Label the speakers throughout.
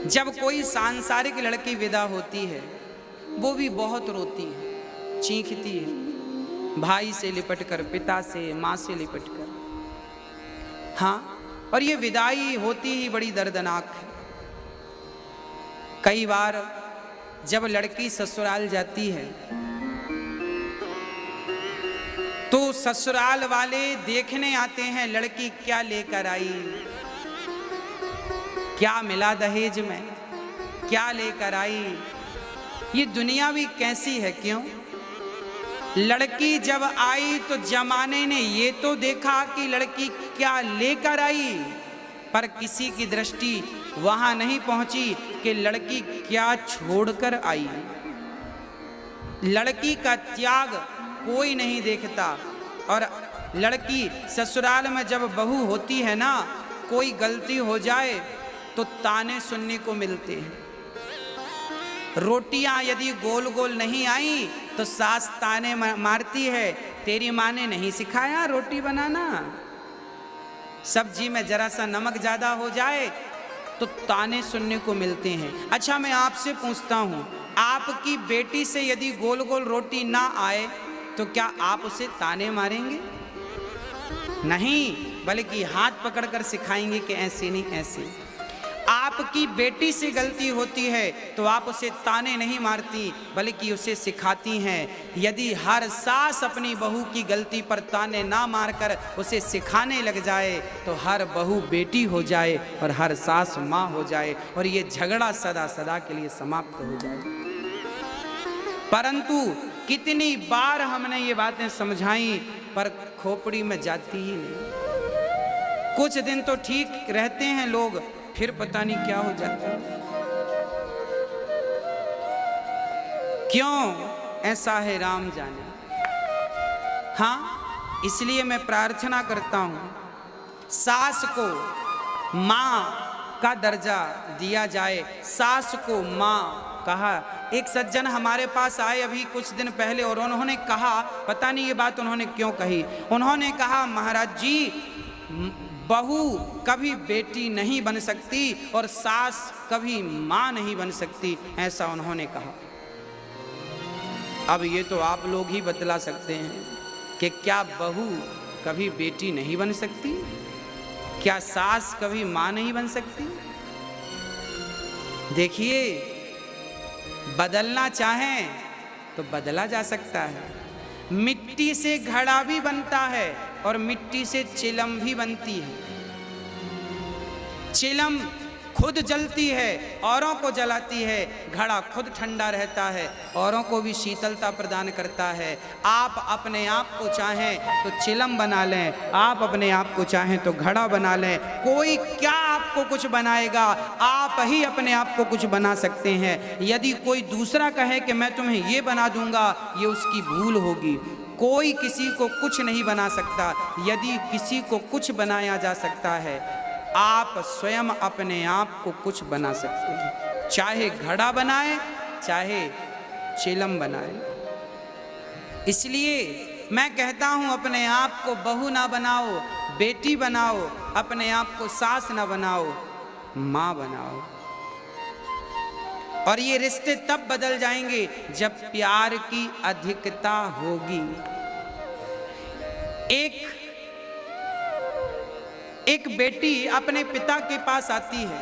Speaker 1: जब कोई सांसारिक लड़की विदा होती है वो भी बहुत रोती है, चीखती है, भाई से लिपट कर, पिता से, माँ से लिपट कर। हाँ, और ये विदाई होती ही बड़ी दर्दनाक है। कई बार जब लड़की ससुराल जाती है तो ससुराल वाले देखने आते हैं लड़की क्या लेकर आई, क्या मिला दहेज में, क्या लेकर आई। ये दुनिया भी कैसी है, क्यों? लड़की जब आई तो जमाने ने ये तो देखा कि लड़की क्या लेकर आई, पर किसी की दृष्टि वहां नहीं पहुंची कि लड़की क्या छोड़कर आई। लड़की का त्याग कोई नहीं देखता। और लड़की ससुराल में जब बहू होती है ना, कोई गलती हो जाए तो ताने सुनने को मिलते हैं। रोटियां यदि गोल गोल नहीं आई तो सास ताने मारती है, तेरी माँ ने नहीं सिखाया रोटी बनाना। सब्जी में जरा सा नमक ज्यादा हो जाए तो ताने सुनने को मिलते हैं। अच्छा, मैं आपसे पूछता हूं, आपकी बेटी से यदि गोल गोल रोटी ना आए तो क्या आप उसे ताने मारेंगे? नहीं, बल्कि हाथ पकड़कर सिखाएंगे कि ऐसे नहीं, ऐसे। आपकी बेटी से गलती होती है तो आप उसे ताने नहीं मारती, बल्कि उसे सिखाती हैं। यदि हर सास अपनी बहू की गलती पर ताने ना मारकर उसे सिखाने लग जाए तो हर बहू बेटी हो जाए और हर सास माँ हो जाए और ये झगड़ा सदा सदा के लिए समाप्त हो जाए। परंतु कितनी बार हमने ये बातें समझाई पर खोपड़ी में जाती ही नहीं। कुछ दिन तो ठीक रहते हैं लोग, फिर पता नहीं क्या हो जाता है। क्यों ऐसा है राम जाने। हाँ, इसलिए मैं प्रार्थना करता हूं सास को मां का दर्जा दिया जाए, सास को मां कहा। एक सज्जन हमारे पास आए अभी कुछ दिन पहले और उन्होंने कहा, पता नहीं ये बात उन्होंने क्यों कही, उन्होंने कहा महाराज जी, बहू कभी बेटी नहीं बन सकती और सास कभी मां नहीं बन सकती, ऐसा उन्होंने कहा। अब ये तो आप लोग ही बतला सकते हैं कि क्या बहू कभी बेटी नहीं बन सकती? क्या सास कभी मां नहीं बन सकती? देखिए, बदलना चाहें तो बदला जा सकता है। मिट्टी से घड़ा भी बनता है और मिट्टी से चिलम भी बनती है। चिलम खुद जलती है, औरों को जलाती है, घड़ा खुद ठंडा रहता है, औरों को भी शीतलता प्रदान करता है। आप अपने आप को चाहें तो चिलम बना लें, आप अपने आप को चाहें तो घड़ा बना लें। कोई क्या आपको कुछ बनाएगा, आप ही अपने आप को कुछ बना सकते हैं। यदि कोई दूसरा कहे कि मैं तुम्हें ये बना दूंगा, ये उसकी भूल होगी। कोई किसी को कुछ नहीं बना सकता। यदि किसी को कुछ बनाया जा सकता है, आप स्वयं अपने आप को कुछ बना सकते हैं। चाहे घड़ा बनाए, चाहे चिलम बनाए। इसलिए मैं कहता हूं, अपने आप को बहू ना बनाओ, बेटी बनाओ। अपने आप को सास ना बनाओ, मां बनाओ। और ये रिश्ते तब बदल जाएंगे जब प्यार की अधिकता होगी। एक बेटी अपने पिता के पास आती है।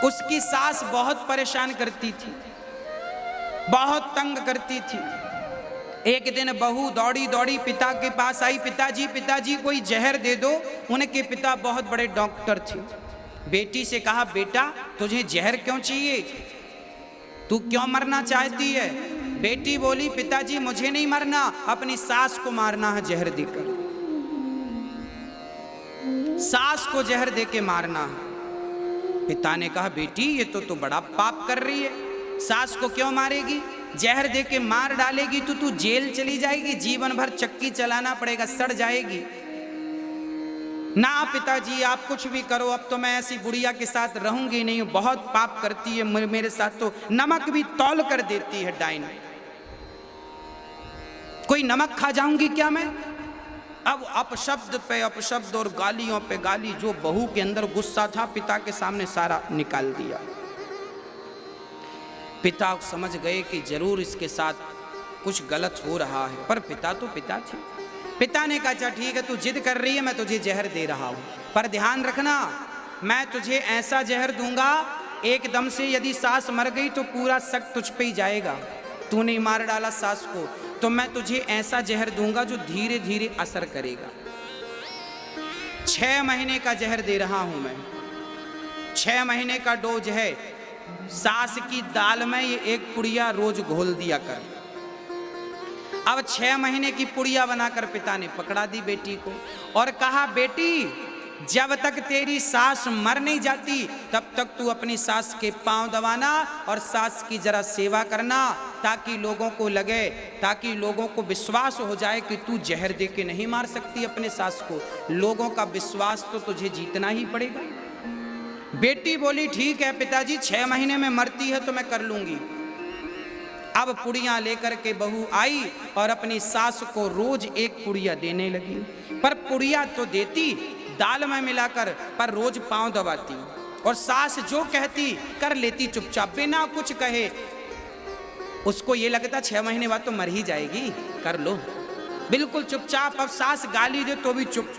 Speaker 1: उसकी सास बहुत परेशान करती थी, बहुत तंग करती थी। एक दिन बहू दौड़ी दौड़ी पिता के पास आई, पिताजी पिताजी कोई जहर दे दो। उनके पिता बहुत बड़े डॉक्टर थे। बेटी से कहा, बेटा तुझे जहर क्यों चाहिए, तू क्यों मरना चाहती है? बेटी बोली, पिताजी मुझे नहीं मरना, अपनी सास को मारना है जहर देकर। सास को जहर देके मारना। पिता ने कहा, बेटी ये तो बड़ा पाप कर रही है, सास को क्यों मारेगी? जहर देके मार डालेगी तो तू जेल चली जाएगी, जीवन भर चक्की चलाना पड़ेगा, सड़ जाएगी। ना पिताजी आप कुछ भी करो, अब तो मैं ऐसी बुढ़िया के साथ रहूंगी नहीं, बहुत पाप करती है मेरे साथ, तो नमक भी तौल कर देती है डाइन। कोई नमक खा जाऊंगी क्या मैं? अब अपशब्द पे अपशब्द और गालियों पे गाली। जो बहू के अंदर गुस्सा था पिता के सामने सारा निकाल दिया। पिता समझ गए कि जरूर इसके साथ कुछ गलत हो रहा है, पर पिता तो पिता थे। पिता ने कहा अच्छा ठीक है, तू जिद कर रही है, मैं तुझे जहर दे रहा हूं, पर ध्यान रखना मैं तुझे ऐसा जहर दूंगा एकदम से यदि सास मर गई तो पूरा शक तुझ पे ही जाएगा। तूने मार डाला सास को, तो मैं तुझे ऐसा जहर दूंगा जो धीरे धीरे असर करेगा। 6 महीने का जहर दे रहा हूं मैं, 6 महीने का डोज है। सास की दाल में ये एक पुड़िया रोज घोल दिया कर। अब 6 महीने की पुड़िया बनाकर पिता ने पकड़ा दी बेटी को और कहा बेटी जब तक तेरी सास मर नहीं जाती तब तक तू अपनी सास के पांव दबाना और सास की जरा सेवा करना, ताकि लोगों को लगे, ताकि लोगों को विश्वास हो जाए कि तू जहर दे के नहीं मार सकती अपने सास को। लोगों का विश्वास तो तुझे जीतना ही पड़ेगा। बेटी बोली ठीक है पिताजी, 6 महीने में मरती है तो मैं कर लूंगी। अब पुड़िया लेकर के बहू आई और अपनी सास को रोज एक पुड़िया देने लगी, पर पुड़िया तो देती दाल में मिलाकर, पर रोज पांव दबाती और सास जो कहती कर लेती चुपचाप बिना कुछ कहे। उसको ये लगता 6 महीने बाद तो मर ही जाएगी, कर लो, बिल्कुल चुपचाप। अब सास गाली दे तो भी चुप,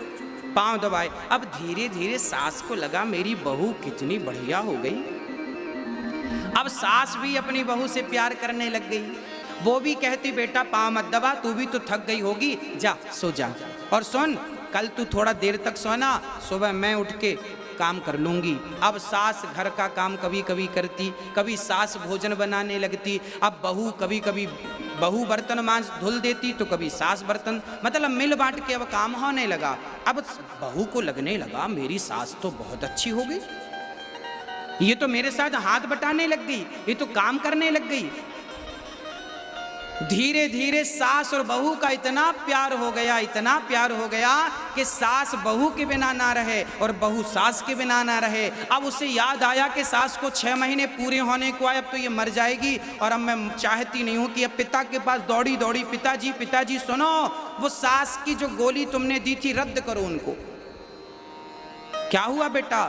Speaker 1: पांव दबाए। अब धीरे धीरे सास को लगा मेरी बहू कितनी बढ़िया हो गई। अब सास भी अपनी बहू से प्यार करने लग गई। वो भी कहती बेटा पांव मत दबा, तू भी तो थक गई होगी, जा सो जा। और सुन कल तू थोड़ा देर तक सोना, सुबह मैं उठ के काम कर लूंगी। अब सास घर का काम कभी कभी करती, कभी सास भोजन बनाने लगती। अब बहू कभी कभी बहू बर्तन मांज धुल देती तो कभी सास बर्तन, मतलब मिल बांट के अब काम होने लगा। अब बहू को लगने लगा मेरी सास तो बहुत अच्छी हो गई, ये तो मेरे साथ हाथ बटाने लग गई, ये तो काम करने लग गई। धीरे धीरे सास और बहू का इतना प्यार हो गया, इतना प्यार हो गया कि सास बहू के बिना ना रहे और बहू सास के बिना ना रहे। अब उसे याद आया कि सास को 6 महीने पूरे होने को आए, अब तो ये मर जाएगी और अब मैं चाहती नहीं हूं कि अब पिता के पास दौड़ी दौड़ी पिताजी पिताजी सुनो, वो सास की जो गोली तुमने दी थी रद्द करो उनको। क्या हुआ बेटा?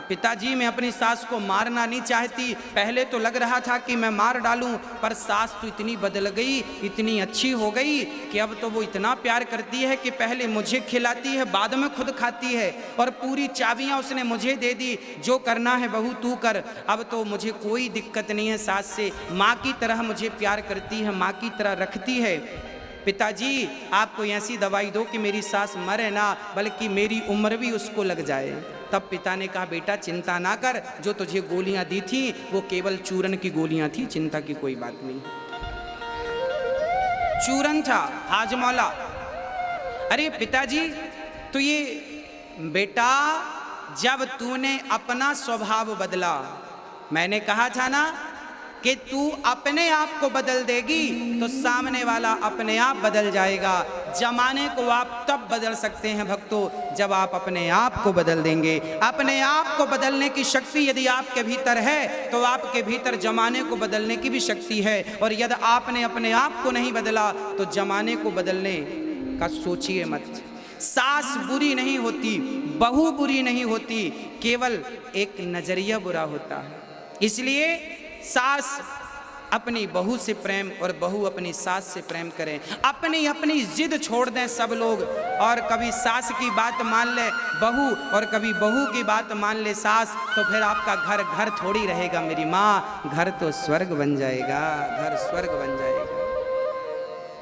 Speaker 1: पिताजी मैं अपनी सास को मारना नहीं चाहती, पहले तो लग रहा था कि मैं मार डालूं, पर सास तो इतनी बदल गई, इतनी अच्छी हो गई कि अब तो वो इतना प्यार करती है कि पहले मुझे खिलाती है, बाद में खुद खाती है और पूरी चाबियां उसने मुझे दे दी, जो करना है बहू तू कर। अब तो मुझे कोई दिक्कत नहीं है सास से, माँ की तरह मुझे प्यार करती है, माँ की तरह रखती है। पिताजी आप कोई ऐसी दवाई दो कि मेरी सास मरे ना, बल्कि मेरी उम्र भी उसको लग जाए। तब पिता ने कहा बेटा चिंता ना कर, जो तुझे गोलियां दी थी वो केवल चूरन की गोलियां थी, चिंता की कोई बात नहीं। चूरन था हाजमौला। अरे पिताजी तो ये बेटा जब तूने अपना स्वभाव बदला, मैंने कहा था ना कि तू अपने आप को बदल देगी तो सामने वाला अपने आप बदल जाएगा। जमाने को आप तब बदल सकते हैं भक्तों जब आप अपने आप को बदल देंगे। अपने आप को बदलने की शक्ति यदि आपके भीतर है तो आपके भीतर जमाने को बदलने की भी शक्ति है, और यदि आपने अपने आप को नहीं बदला तो जमाने को बदलने का सोचिए मत। सास बुरी नहीं होती, बहू बुरी नहीं होती, केवल एक नजरिया बुरा होता है। इसलिए सास अपनी बहू से प्रेम और बहू अपनी सास से प्रेम करें। अपनी अपनी जिद छोड़ दें सब लोग, और कभी सास की बात मान ले बहू और कभी बहू की बात मान ले सास, तो फिर आपका घर घर थोड़ी रहेगा मेरी माँ, घर तो स्वर्ग बन जाएगा, घर स्वर्ग बन जाएगा।